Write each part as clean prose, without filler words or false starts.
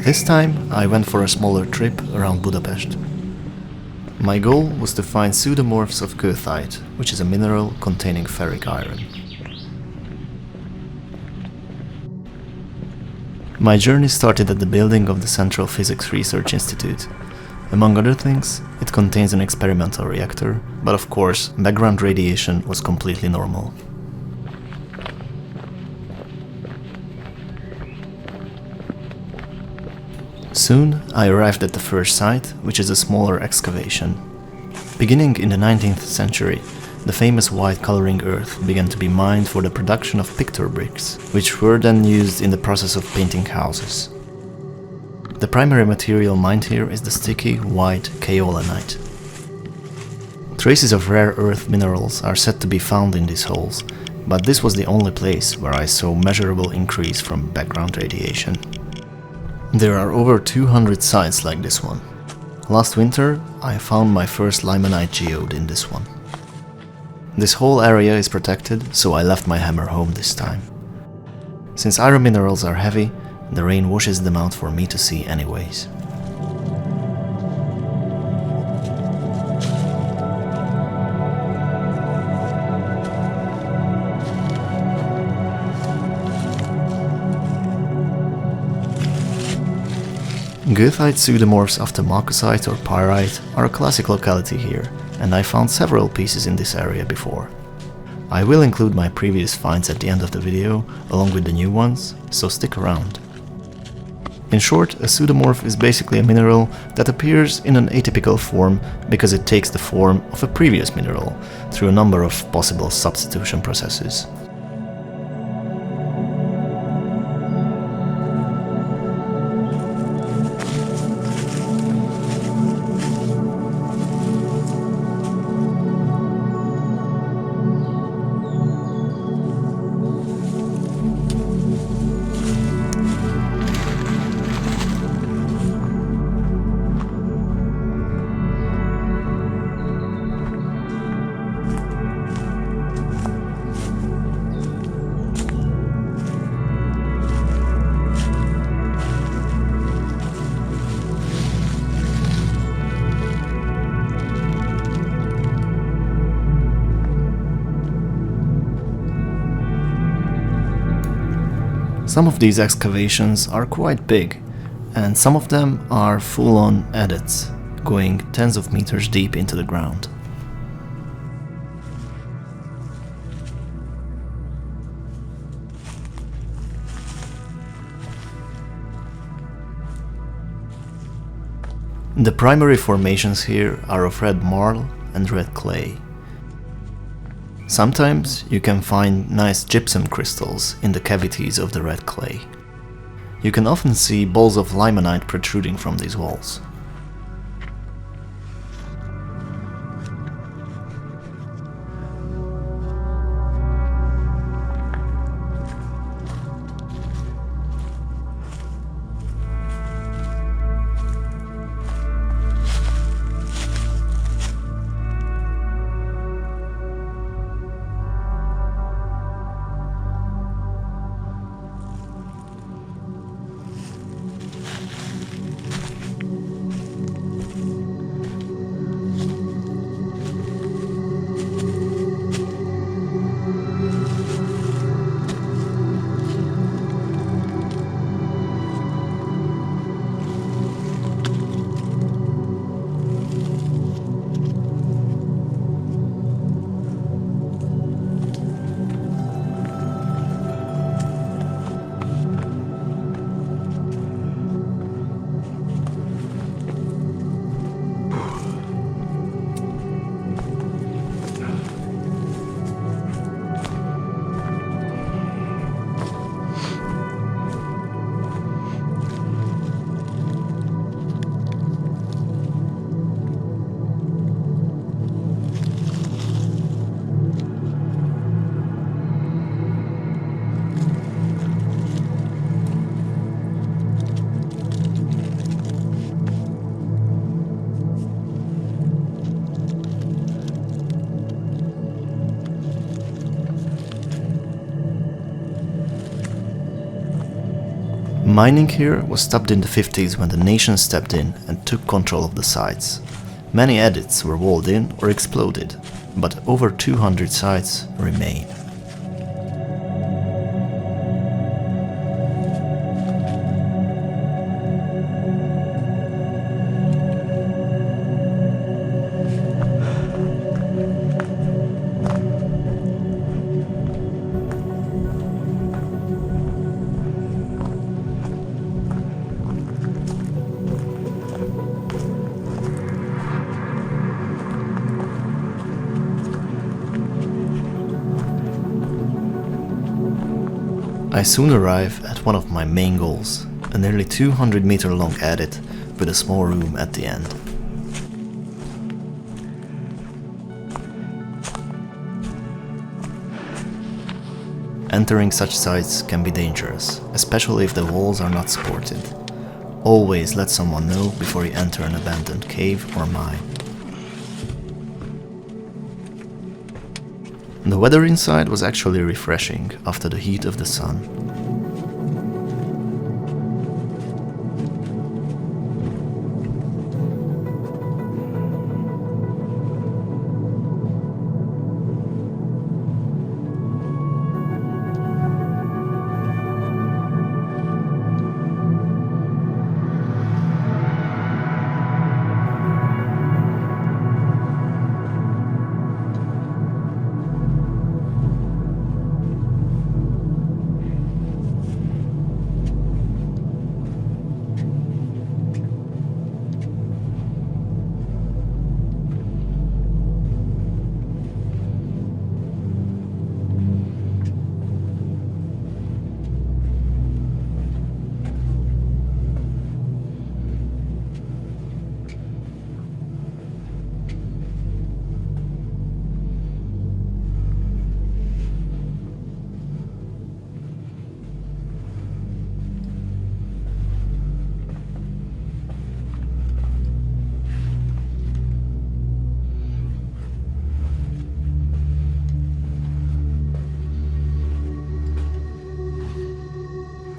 This time I went for a smaller trip around Budapest. My goal was to find pseudomorphs of goethite, which is a mineral containing ferric iron. My journey started at the building of the Central Physics Research Institute. Among other things, it contains an experimental reactor, but of course, background radiation was completely normal. Soon, I arrived at the first site, which is a smaller excavation. Beginning in the 19th century, the famous white coloring earth began to be mined for the production of picture bricks, which were then used in the process of painting houses. The primary material mined here is the sticky, white kaolinite. Traces of rare earth minerals are said to be found in these holes, but this was the only place where I saw measurable increase from background radiation. There are over 200 sites like this one. Last winter, I found my first limonite geode in this one. This whole area is protected, so I left my hammer home this time. Since iron minerals are heavy, the rain washes them out for me to see anyways. Goethite pseudomorphs after marcasite or pyrite are a classic locality here, and I found several pieces in this area before. I will include my previous finds at the end of the video, along with the new ones, so stick around. In short, a pseudomorph is basically a mineral that appears in an atypical form because it takes the form of a previous mineral through a number of possible substitution processes. Some of these excavations are quite big, and some of them are full-on adits, going tens of meters deep into the ground. The primary formations here are of red marl and red clay. Sometimes you can find nice gypsum crystals in the cavities of the red clay. You can often see balls of limonite protruding from these walls. Mining here was stopped in the 50s when the nation stepped in and took control of the sites. Many adits were walled in or exploded, but over 200 sites remain. I soon arrive at one of my main goals, a nearly 200-meter long adit with a small room at the end. Entering such sites can be dangerous, especially if the walls are not supported. Always let someone know before you enter an abandoned cave or mine. The weather inside was actually refreshing after the heat of the sun.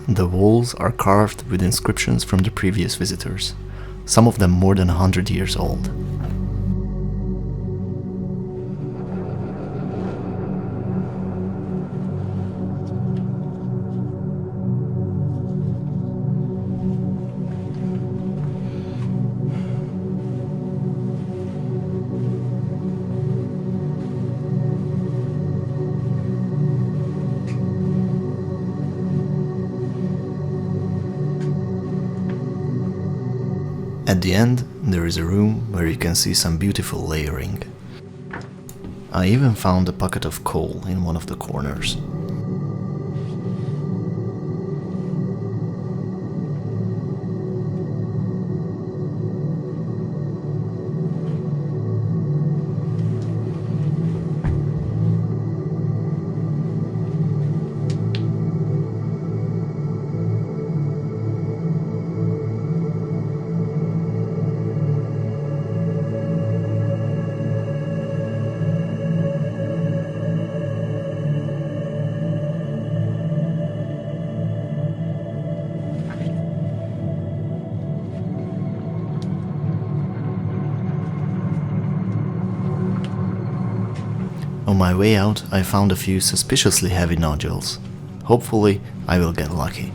The walls are carved with inscriptions from the previous visitors, some of them more than 100 years old. At the end, there is a room where you can see some beautiful layering. I even found a bucket of coal in one of the corners. On my way out, I found a few suspiciously heavy nodules. Hopefully, I will get lucky.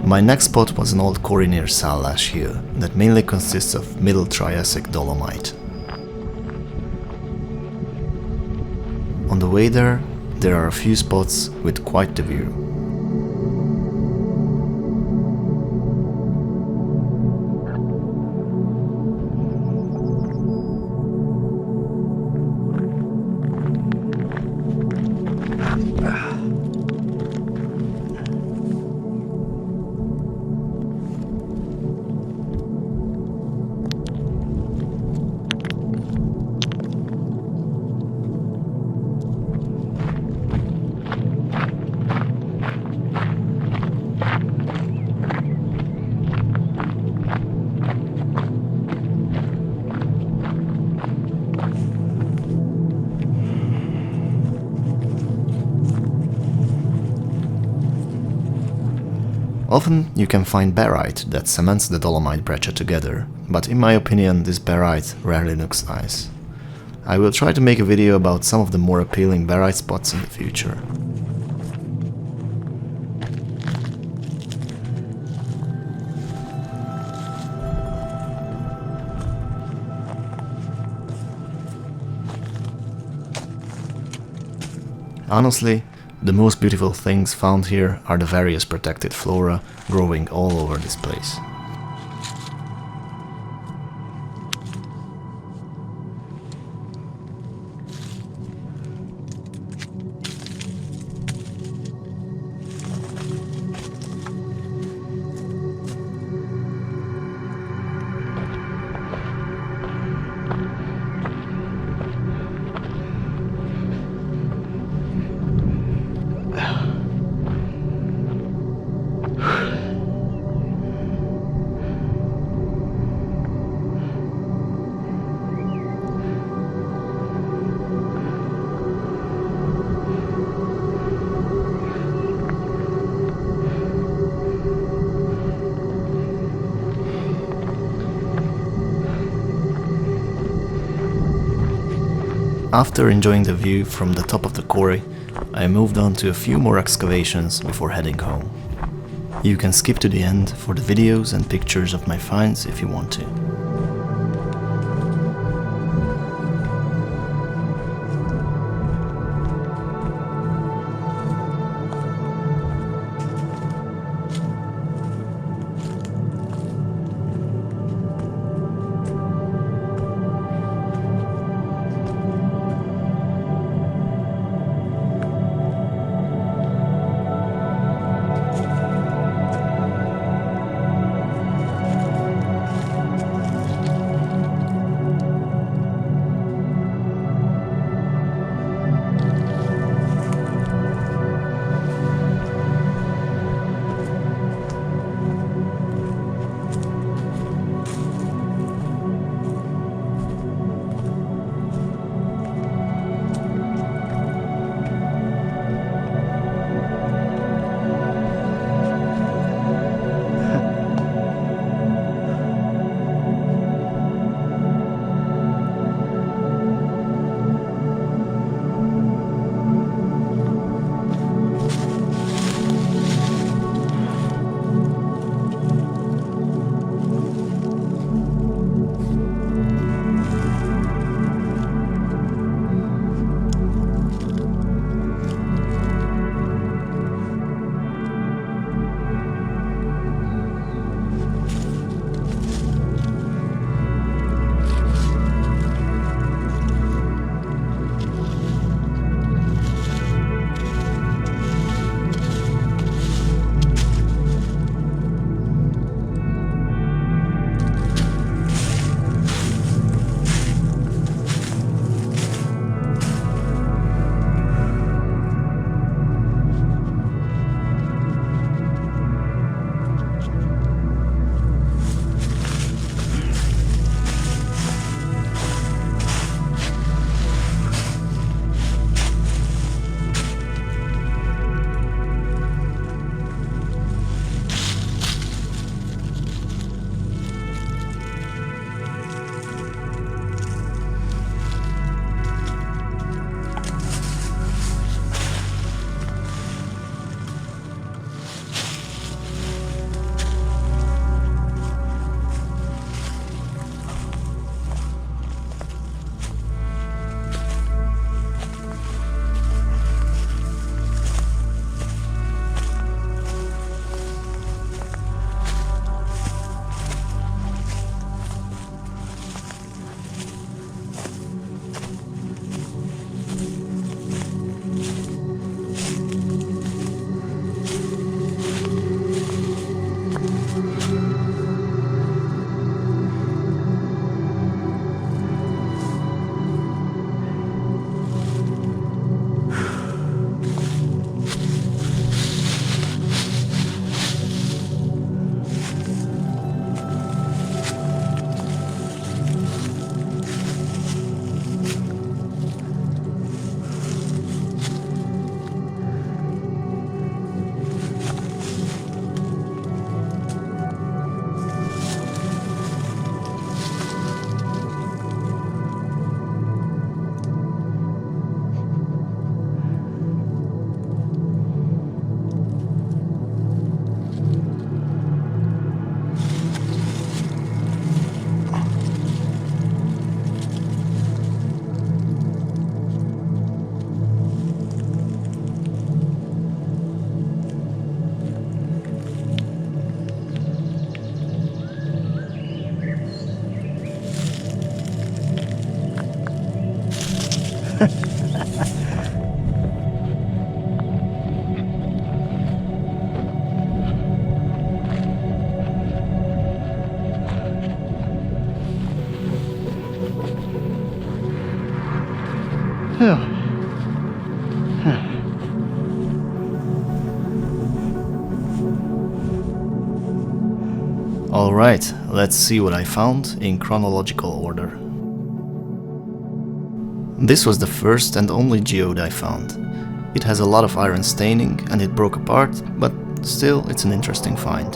My next spot was an old quarry near Szállás Hill that mainly consists of Middle Triassic dolomite. On the way there are a few spots with quite the view. Often you can find barite that cements the dolomite breccia together, but in my opinion this barite rarely looks nice. I will try to make a video about some of the more appealing barite spots in the future. Honestly, the most beautiful things found here are the various protected flora growing all over this place. After enjoying the view from the top of the quarry, I moved on to a few more excavations before heading home. You can skip to the end for the videos and pictures of my finds if you want to. Alright, let's see what I found in chronological order. This was the first and only geode I found. It has a lot of iron staining and it broke apart, but still it's an interesting find.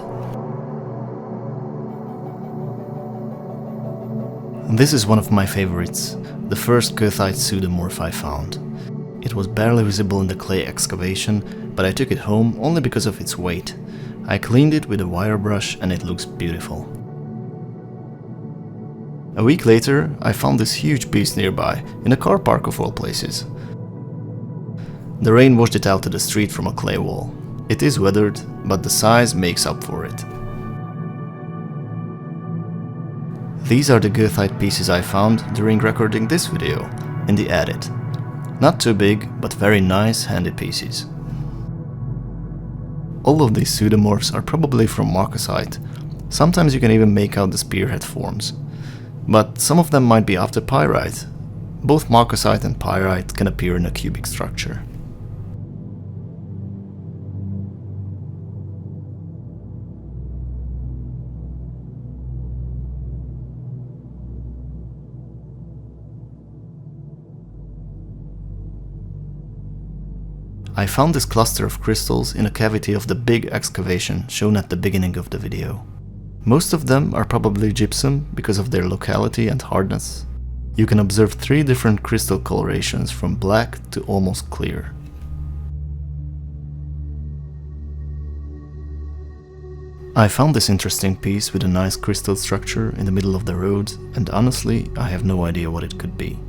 This is one of my favorites, the first Goethite pseudomorph I found. It was barely visible in the clay excavation, but I took it home only because of its weight. I cleaned it with a wire brush and it looks beautiful. A week later, I found this huge piece nearby, in a car park of all places. The rain washed it out to the street from a clay wall. It is weathered, but the size makes up for it. These are the Goethite pieces I found during recording this video, in the adit. Not too big, but very nice handy pieces. All of these pseudomorphs are probably from Goethite. Sometimes you can even make out the spearhead forms. But some of them might be after pyrite. Both Goethite and pyrite can appear in a cubic structure. I found this cluster of crystals in a cavity of the big excavation shown at the beginning of the video. Most of them are probably gypsum because of their locality and hardness. You can observe 3 different crystal colorations from black to almost clear. I found this interesting piece with a nice crystal structure in the middle of the road, and honestly, I have no idea what it could be.